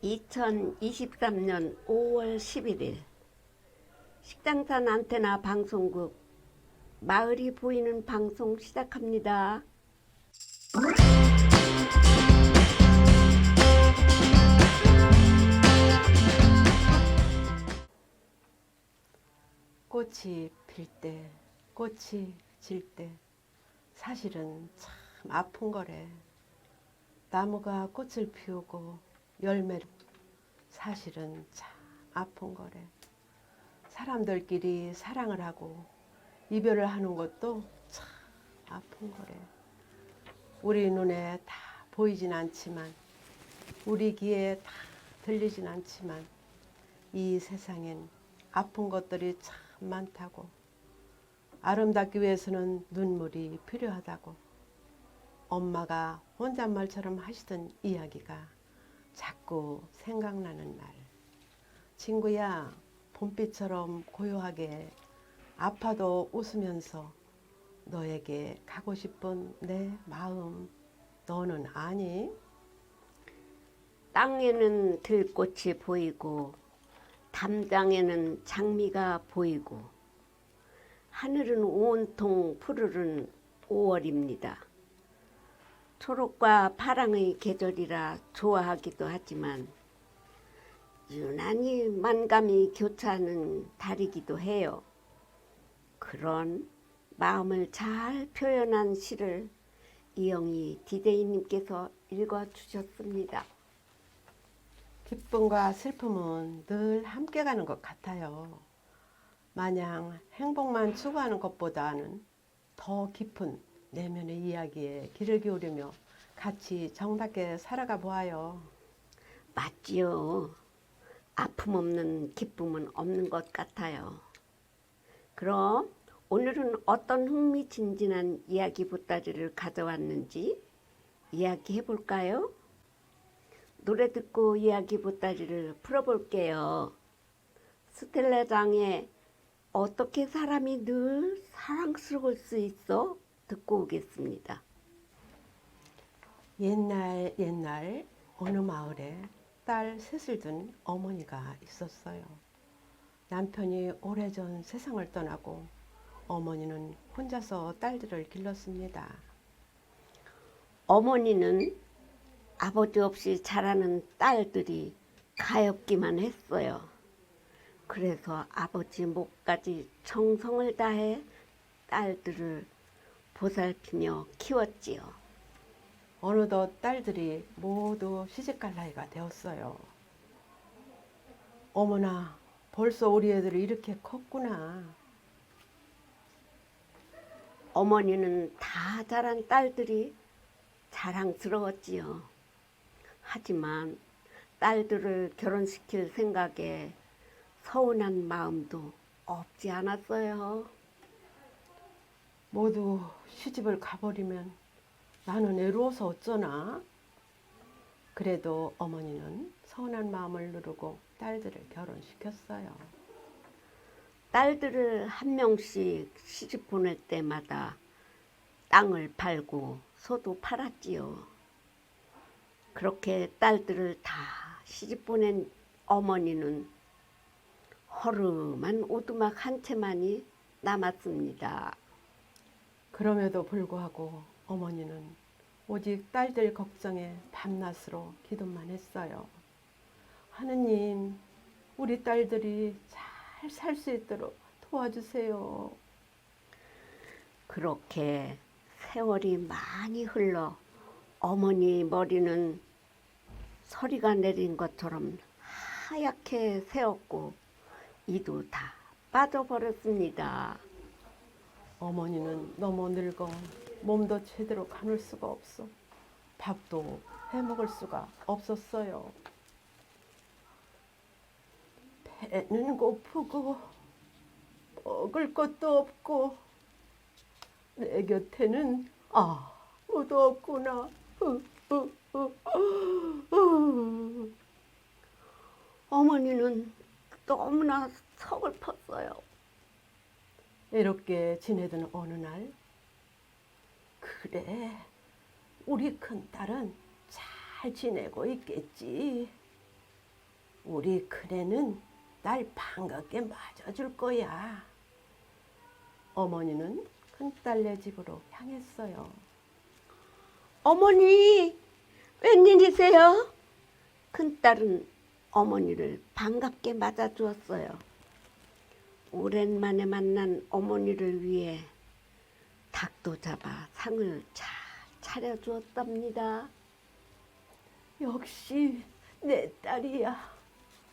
(2023년 5월 11일) 식당산 안테나 방송국 마을이 보이는 방송 시작합니다. 꽃이 필 때, 꽃이 질 때 사실은 참 아픈 거래. 나무가 꽃을 피우고 열매를 사실은 참 아픈 거래. 사람들끼리 사랑을 하고 이별을 하는 것도 참 아픈 거래. 우리 눈에 다 보이진 않지만, 우리 귀에 다 들리진 않지만 이 세상엔 아픈 것들이 참 많다고, 아름답기 위해서는 눈물이 필요하다고 엄마가 혼잣말처럼 하시던 이야기가 자꾸 생각나는 날. 친구야, 봄비처럼 고요하게 아파도 웃으면서 너에게 가고 싶은 내 마음 너는 아니? 땅에는 들꽃이 보이고 담장에는 장미가 보이고 하늘은 온통 푸르른 5월입니다. 초록과 파랑의 계절이라 좋아하기도 하지만 유난히 만감이 교차하는 달이기도 해요. 그런 마음을 잘 표현한 시를 이영희 디데이님께서 읽어주셨습니다. 기쁨과 슬픔은 늘 함께 가는 것 같아요. 마냥 행복만 추구하는 것보다는 더 깊은 내면의 이야기에 귀를 기울이며 같이 정답게 살아가 보아요. 맞지요. 아픔 없는 기쁨은 없는 것 같아요. 그럼 오늘은 어떤 흥미진진한 이야기 보따리를 가져왔는지 이야기해 볼까요? 노래 듣고 이야기 보따리를 풀어볼게요. 스텔라장의 어떻게 사람이 늘 사랑스러울 수 있어? 듣고 오겠습니다. 옛날 어느 마을에 딸 셋을 둔 어머니가 있었어요. 남편이 오래전 세상을 떠나고 어머니는 혼자서 딸들을 길렀습니다. 어머니는 아버지 없이 자라는 딸들이 가엾기만 했어요. 그래서 아버지 목까지 정성을 다해 딸들을 보살피며 키웠지요. 어느덧 딸들이 모두 시집갈 나이가 되었어요. 어머나, 벌써 우리 애들이 이렇게 컸구나. 어머니는 다 자란 딸들이 자랑스러웠지요. 하지만 딸들을 결혼시킬 생각에 서운한 마음도 없지 않았어요. 모두 시집을 가버리면 나는 애로워서 어쩌나? 그래도 어머니는 서운한 마음을 누르고 딸들을 결혼시켰어요. 딸들을 한 명씩 시집 보낼 때마다 땅을 팔고 소도 팔았지요. 그렇게 딸들을 다 시집 보낸 어머니는 허름한 오두막 한 채만이 남았습니다. 그럼에도 불구하고 어머니는 오직 딸들 걱정에 밤낮으로 기도만 했어요. 하느님, 우리 딸들이 잘 살 수 있도록 도와주세요. 그렇게 세월이 많이 흘러 어머니 머리는 서리가 내린 것처럼 하얗게 새었고 이도 다 빠져버렸습니다. 어머니는 너무 늙어 몸도 제대로 가눌 수가 없어 밥도 해먹을 수가 없었어요. 배는 고프고 먹을 것도 없고 내 곁에는 아무도 없구나. 어머니는 너무나 서글펐어요. 이렇게 지내던 어느 날 그래, 우리 큰딸은 잘 지내고 있겠지. 우리 큰애는 날 반갑게 맞아줄 거야. 어머니는 큰딸네 집으로 향했어요. 어머니, 웬일이세요? 큰딸은 어머니를 반갑게 맞아주었어요. 오랜만에 만난 어머니를 위해 닭도 잡아 상을 잘 차려주었답니다. 역시 내 딸이야.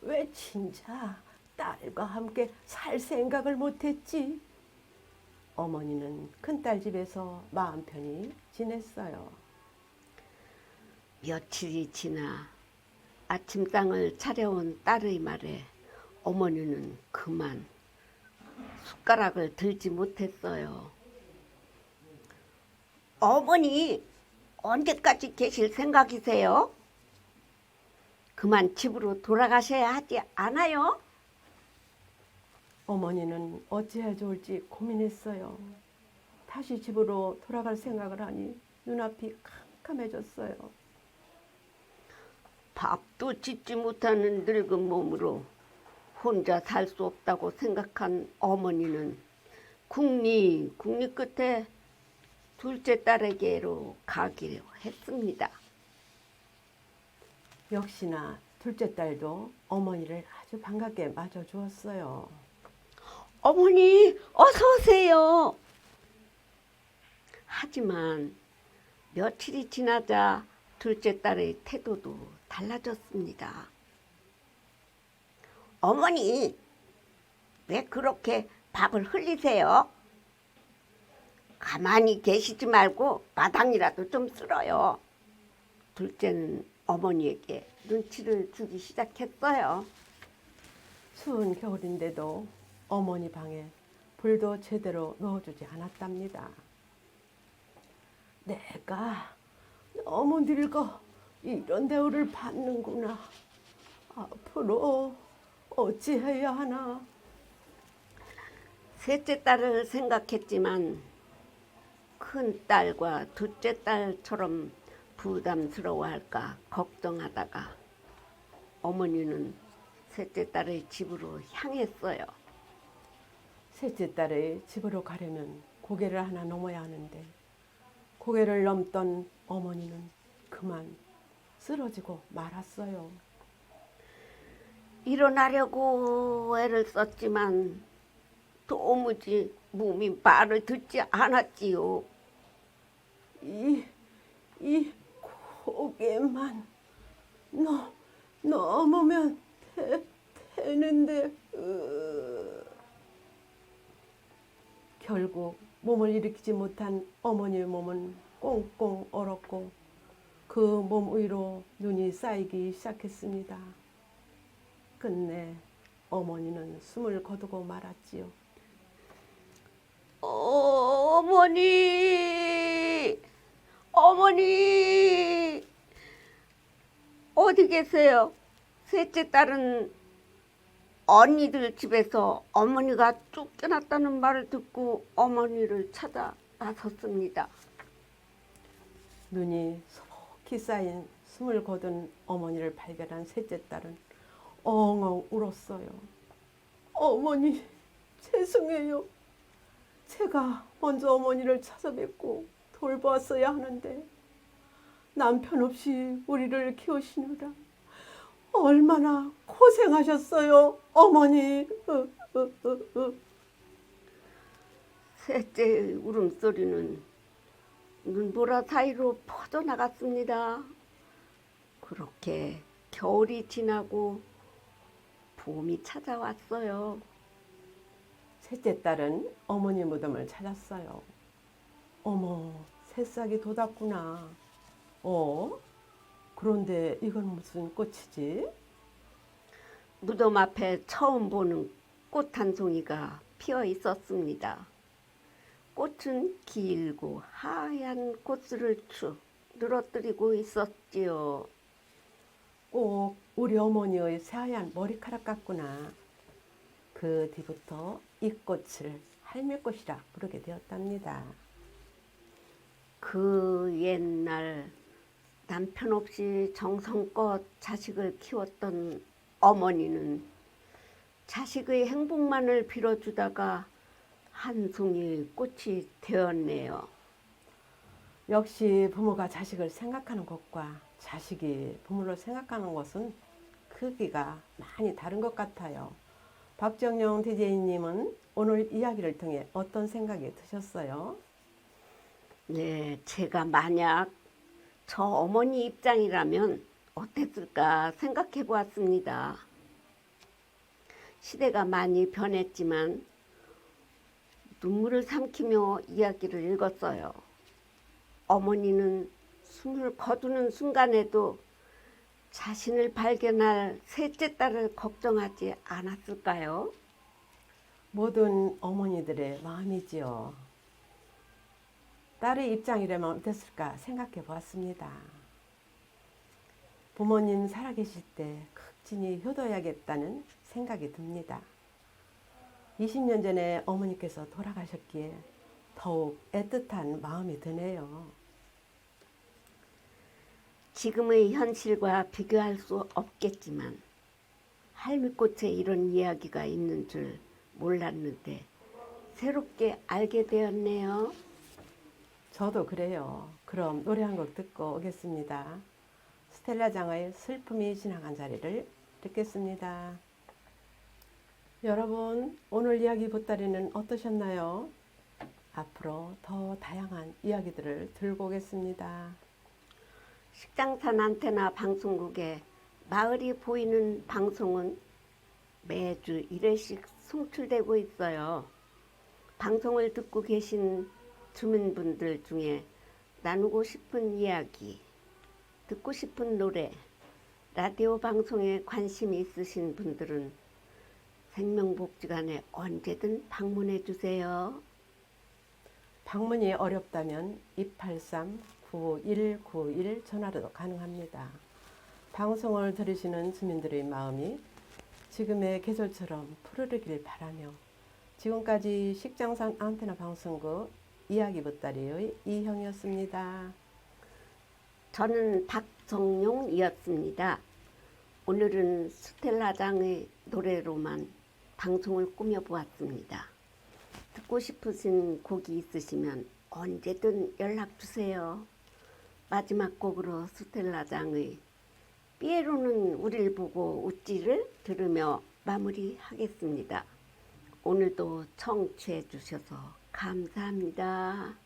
왜 진짜 딸과 함께 살 생각을 못했지? 어머니는 큰딸 집에서 마음 편히 지냈어요. 며칠이 지나 아침상을 차려온 딸의 말에 어머니는 그만 숟가락을 들지 못했어요. 어머니, 언제까지 계실 생각이세요? 그만 집으로 돌아가셔야 하지 않아요? 어머니는 어찌해 좋을지 고민했어요. 다시 집으로 돌아갈 생각을 하니 눈앞이 캄캄해졌어요. 밥도 짓지 못하는 늙은 몸으로 혼자 살 수 없다고 생각한 어머니는 국리 끝에 둘째 딸에게로 가기로 했습니다. 역시나 둘째 딸도 어머니를 아주 반갑게 맞아주었어요. 어머니, 어서 오세요. 하지만 며칠이 지나자 둘째 딸의 태도도 달라졌습니다. 어머니, 왜 그렇게 밥을 흘리세요? 가만히 계시지 말고 마당이라도 좀 쓸어요. 둘째는 어머니에게 눈치를 주기 시작했어요. 추운 겨울인데도 어머니 방에 불도 제대로 넣어주지 않았답니다. 내가 너무 늙어 이런 대우를 받는구나. 앞으로 어찌해야 하나. 셋째 딸을 생각했지만 큰 딸과 둘째 딸처럼 부담스러워할까 걱정하다가 어머니는 셋째 딸의 집으로 향했어요. 셋째 딸의 집으로 가려면 고개를 하나 넘어야 하는데 고개를 넘던 어머니는 그만 쓰러지고 말았어요. 일어나려고 애를 썼지만 도무지 몸이 말을 듣지 않았지요. 이 고개만 넘으면 되는데 결국 몸을 일으키지 못한 어머니의 몸은 꽁꽁 얼었고 그 몸 위로 눈이 쌓이기 시작했습니다. 끝내 어머니는 숨을 거두고 말았지요. 어머니, 어머니, 어디 계세요? 셋째 딸은 언니들 집에서 어머니가 쫓겨났다는 말을 듣고 어머니를 찾아 나섰습니다. 눈이 속히 쌓인 숨을 거둔 어머니를 발견한 셋째 딸은 엉엉 울었어요. 어머니, 죄송해요. 제가 먼저 어머니를 찾아뵙고 돌보았어야 하는데 남편 없이 우리를 키우시느라 얼마나 고생하셨어요, 어머니. 셋째의 울음소리는 눈보라 사이로 퍼져나갔습니다. 그렇게 겨울이 지나고 봄이 찾아왔어요. 셋째 딸은 어머니 무덤을 찾았어요. 어머, 새싹이 돋았구나. 그런데 이건 무슨 꽃이지? 무덤 앞에 처음 보는 꽃 한 송이가 피어 있었습니다. 꽃은 길고 하얀 꽃을 쭉 늘어뜨리고 있었지요. 꼭 우리 어머니의 새하얀 머리카락 같구나. 그 뒤부터 이 꽃을 할매꽃이라 부르게 되었답니다. 그 그 옛날 남편 없이 정성껏 자식을 키웠던 어머니는 자식의 행복만을 빌어주다가 한 송이 꽃이 되었네요. 역시 부모가 자식을 생각하는 것과 자식이 부모를 생각하는 것은 크기가 많이 다른 것 같아요. 박정영 DJ님은 오늘 이야기를 통해 어떤 생각이 드셨어요? 네, 제가 만약 저 어머니 입장이라면 어땠을까 생각해 보았습니다. 시대가 많이 변했지만 눈물을 삼키며 이야기를 읽었어요. 어머니는 숨을 거두는 순간에도 자신을 발견할 셋째 딸을 걱정하지 않았을까요? 모든 어머니들의 마음이지요. 딸의 입장이라면 어땠을까 생각해 보았습니다. 부모님 살아계실 때 극진히 효도해야겠다는 생각이 듭니다. 20년 전에 어머니께서 돌아가셨기에 더욱 애틋한 마음이 드네요. 지금의 현실과 비교할 수 없겠지만 할미꽃에 이런 이야기가 있는 줄 몰랐는데 새롭게 알게 되었네요. 저도 그래요. 그럼 노래 한 곡 듣고 오겠습니다. 스텔라장의 슬픔이 지나간 자리를 듣겠습니다. 여러분, 오늘 이야기 보따리는 어떠셨나요? 앞으로 더 다양한 이야기들을 들고 오겠습니다. 식장산 안테나 방송국에 마을이 보이는 방송은 매주 1회씩 송출되고 있어요. 방송을 듣고 계신 주민분들 중에 나누고 싶은 이야기, 듣고 싶은 노래, 라디오 방송에 관심이 있으신 분들은 생명복지관에 언제든 방문해 주세요. 방문이 어렵다면 283-9191 전화로도 가능합니다. 방송을 들으시는 주민들의 마음이 지금의 계절처럼 푸르르길 바라며 지금까지 식장산 안테나 방송국 이야기 보따리의 이형이었습니다. 저는 박정용이었습니다. 오늘은 스텔라장의 노래로만 방송을 꾸며보았습니다. 듣고 싶으신 곡이 있으시면 언제든 연락주세요. 마지막 곡으로 스텔라장의 삐에로는 우릴 보고 웃지를 들으며 마무리하겠습니다. 오늘도 청취해 주셔서 감사합니다.